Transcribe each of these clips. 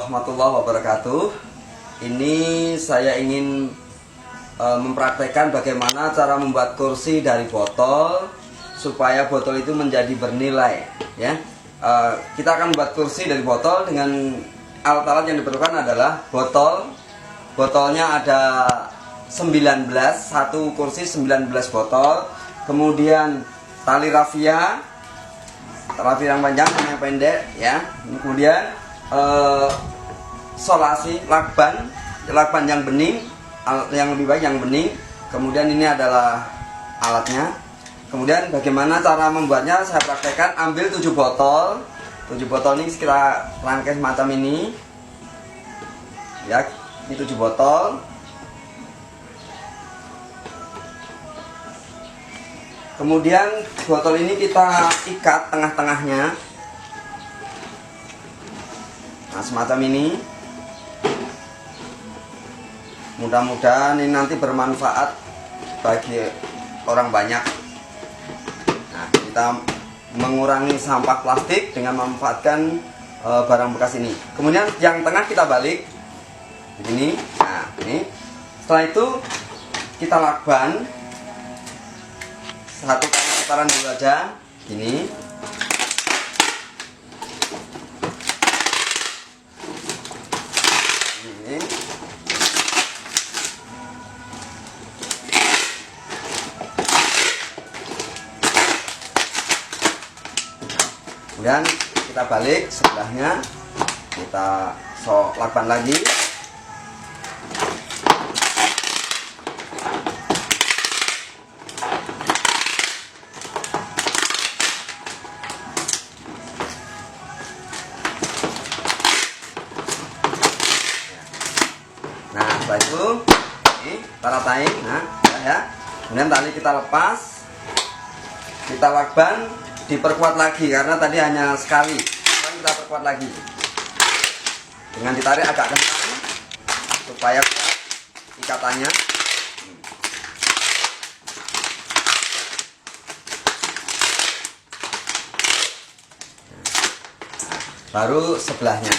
Warahmatullahi wabarakatuh. Ini saya ingin mempraktekkan bagaimana cara membuat kursi dari botol supaya botol itu menjadi bernilai. Ya, kita akan membuat kursi dari botol dengan alat-alat yang diperlukan adalah botol. Botolnya ada 19, satu kursi 19 botol. Kemudian tali rafia yang panjang dan yang pendek, ya. Kemudian solasi lakban yang bening, yang lebih baik yang bening. Kemudian ini adalah alatnya. Kemudian bagaimana cara membuatnya saya praktekkan. Ambil 7 botol. 7 botol ini kita rangkai semacam ini. Ya, ini 7 botol. Kemudian botol ini kita ikat tengah-tengahnya. Nah, semacam ini. Mudah-mudahan ini nanti bermanfaat bagi orang banyak. Nah, kita mengurangi sampah plastik dengan memanfaatkan barang bekas ini. Kemudian yang tengah kita balik begini. Nah, ini. Setelah itu kita lakban satu kali putaran dulu aja, gini. Ini. Kemudian kita balik sebelahnya, kita lakban lagi. Nah, setelah itu ini kita ratain. Nah, ya. Kemudian tali kita lepas, kita lakban, diperkuat lagi karena tadi hanya sekali. Sekarang kita perkuat lagi dengan ditarik agak kencang supaya kuat ikatannya. Baru sebelahnya.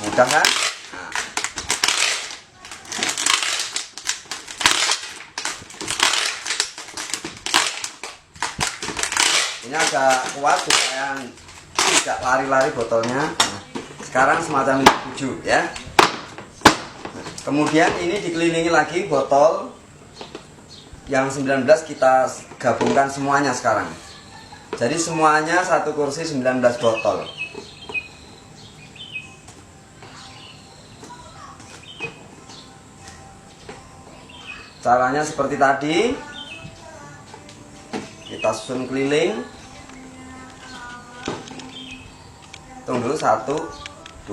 Mudah kan? Nah. Ini agak kuat supaya tidak lari-lari botolnya. Nah, sekarang semacam ini 7, ya. Nah, kemudian ini dikelilingi lagi botol yang 19, kita gabungkan semuanya sekarang. Jadi semuanya satu kursi 19 botol. Caranya seperti tadi. Kita susun keliling. Hitung dulu 1,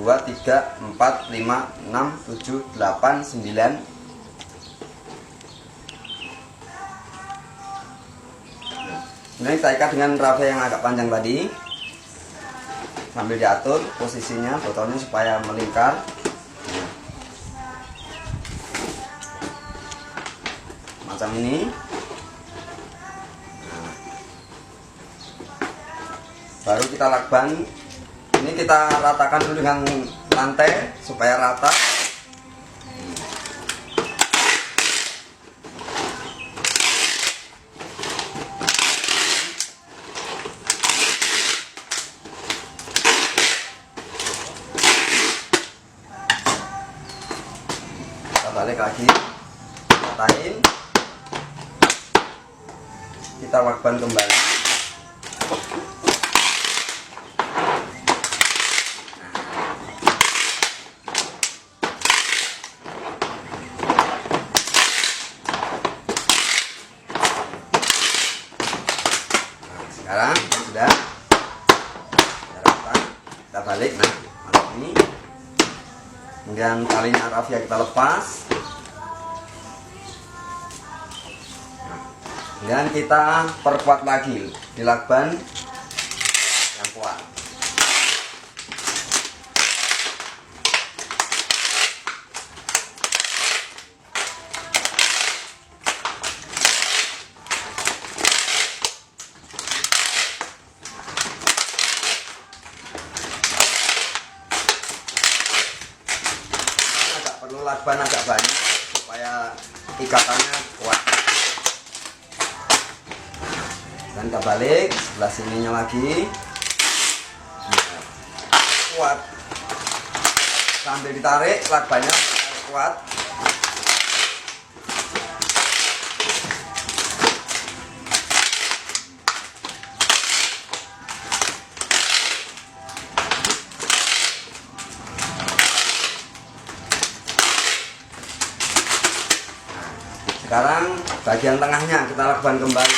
2, 3, 4, 5, 6, 7, 8, 9. Ini kita ikat dengan rafia yang agak panjang tadi. Sambil diatur posisinya botolnya supaya melingkar. Macam ini. Nah, baru kita lakban. Ini kita ratakan dulu dengan lantai supaya rata. Kita balik lagi, ratain. Kita lakban kembali. Nah, sekarang sudah rata. Kita balik. Nah, ini. Kemudian talinya rafia kita lepas. Dan kita perkuat lagi, dilakban yang kuat. lakban agak banyak supaya ikatannya kuat. Dan kita balik sebelah sininya lagi. Nah, kuat. Sambil ditarik lakbannya kuat. Sekarang bagian tengahnya kita lakban kembali.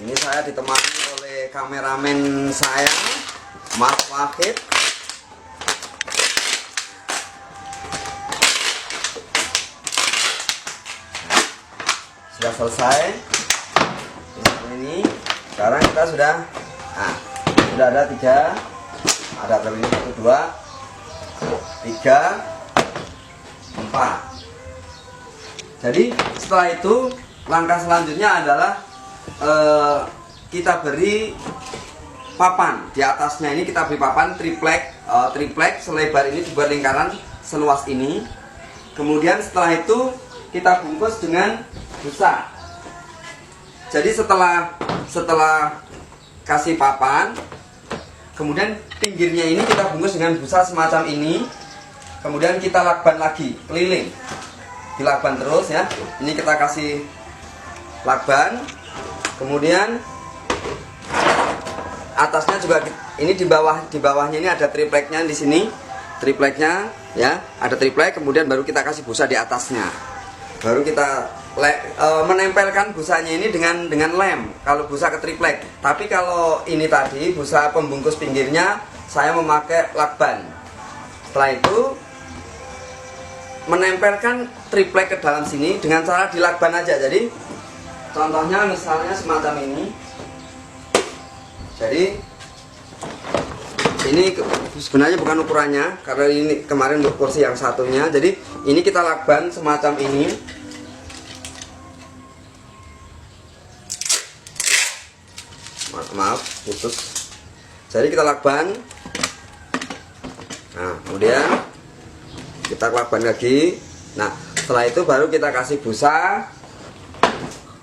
Ini saya ditemani oleh kameramen saya, Mas Wahid. Sudah selesai ini. Sekarang kita sudah ada 3, ada berapa ini? 1, 2, 3, 4. Jadi setelah itu langkah selanjutnya adalah kita beri papan. Di atasnya ini kita beri papan triplek selebar ini, dibuat lingkaran seluas ini. Kemudian setelah itu kita bungkus dengan busa. Jadi setelah kasih papan, kemudian pinggirnya ini kita bungkus dengan busa semacam ini. Kemudian kita lakban lagi keliling, dilakban terus ya. Ini kita kasih lakban. Kemudian atasnya juga ini di bawahnya ini ada tripleknya di sini. Tripleknya ya, ada triplek, kemudian baru kita kasih busa di atasnya. Baru kita menempelkan busanya ini dengan lem kalau busa ke triplek. Tapi kalau ini tadi busa pembungkus pinggirnya saya memakai lakban. Setelah itu menempelkan triplek ke dalam sini dengan cara dilakban aja. Jadi contohnya misalnya semacam ini. Jadi ini sebenarnya bukan ukurannya karena ini kemarin untuk kursi yang satunya. Jadi ini kita lakban semacam ini. Maaf, putus. Jadi kita lakban. Nah, kemudian kita lakban lagi. Nah, setelah itu baru kita kasih busa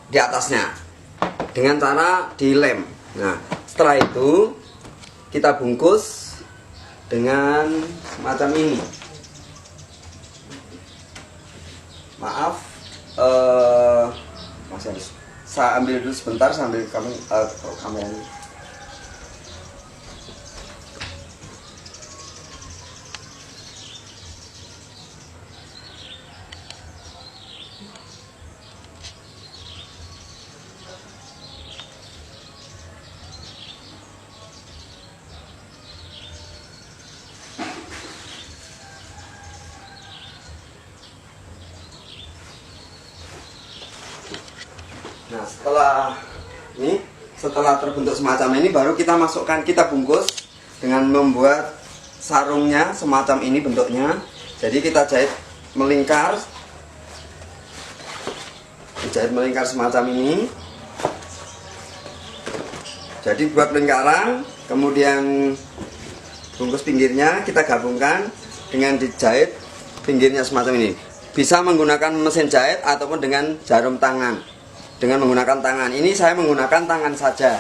di atasnya dengan cara dilem. Nah, setelah itu kita bungkus dengan semacam ini. Maaf, masih harus saya ambil dulu sebentar sambil kameranya. Nah, setelah terbentuk semacam ini baru kita masukkan, kita bungkus dengan membuat sarungnya semacam ini bentuknya. Jadi kita jahit melingkar, semacam ini. Jadi buat lingkaran, kemudian bungkus pinggirnya kita gabungkan dengan dijahit pinggirnya semacam ini. Bisa menggunakan mesin jahit ataupun dengan jarum tangan. Dengan menggunakan tangan, ini saya menggunakan tangan saja.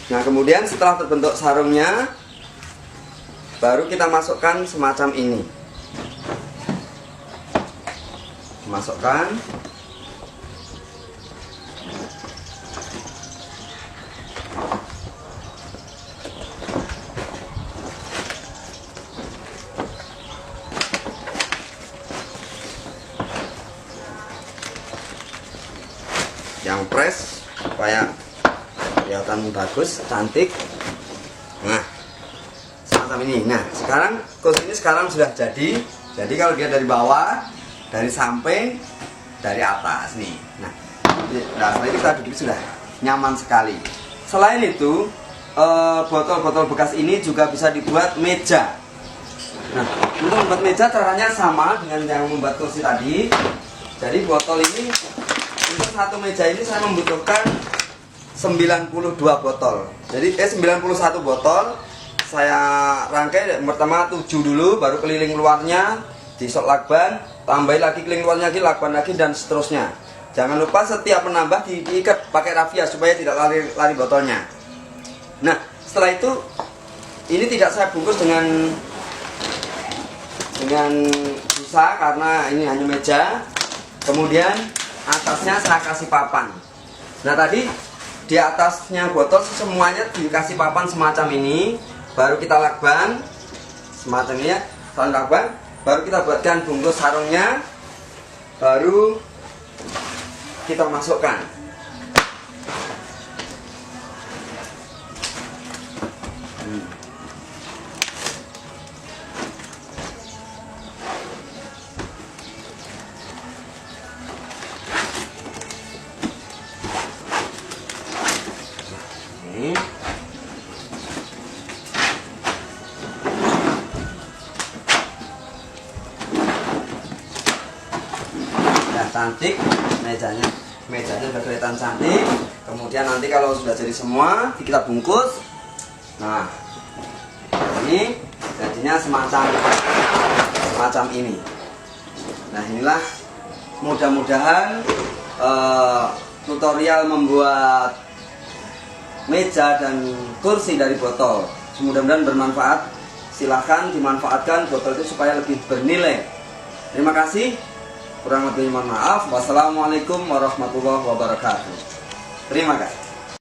Nah, kemudian setelah terbentuk sarungnya, baru kita masukkan semacam ini. Masukkan. Yang press supaya kelihatan bagus, cantik. Nah, semacam ini. Nah, sekarang kursi ini sekarang sudah jadi. Jadi kalau dia dari bawah, dari samping, dari atas nih. Nah, setelah itu kita duduk sudah nyaman sekali. Selain itu, botol-botol bekas ini juga bisa dibuat meja. Nah, untuk membuat meja caranya sama dengan yang membuat kursi tadi. Jadi botol ini, untuk satu meja ini saya membutuhkan 92 botol. Jadi 91 botol. Saya rangkai pertama 7 dulu, baru keliling luarnya disok lakban, tambahin lagi keliling luarnya lagi, lakban lagi, dan seterusnya. Jangan lupa setiap menambah diikat pakai rafia supaya tidak lari botolnya. Nah, setelah itu ini tidak saya bungkus dengan busa karena ini hanya meja. Kemudian atasnya saya kasih papan. Nah, tadi di atasnya botol semuanya dikasih papan semacam ini. Baru kita lakban semacam ini ya, lakban. Baru kita buatkan bungkus sarungnya. Baru kita masukkan. Ini. Nah, cantik mejanya sudah kelihatan cantik. Kemudian nanti kalau sudah jadi semua kita bungkus. Nah, ini jadinya semacam ini. Nah, inilah mudah-mudahan tutorial membuat meja dan kursi dari botol. Mudah-mudahan bermanfaat. Silahkan dimanfaatkan botol itu supaya lebih bernilai. Terima kasih. Kurang lebih mohon maaf. Wassalamualaikum warahmatullahi wabarakatuh. Terima kasih.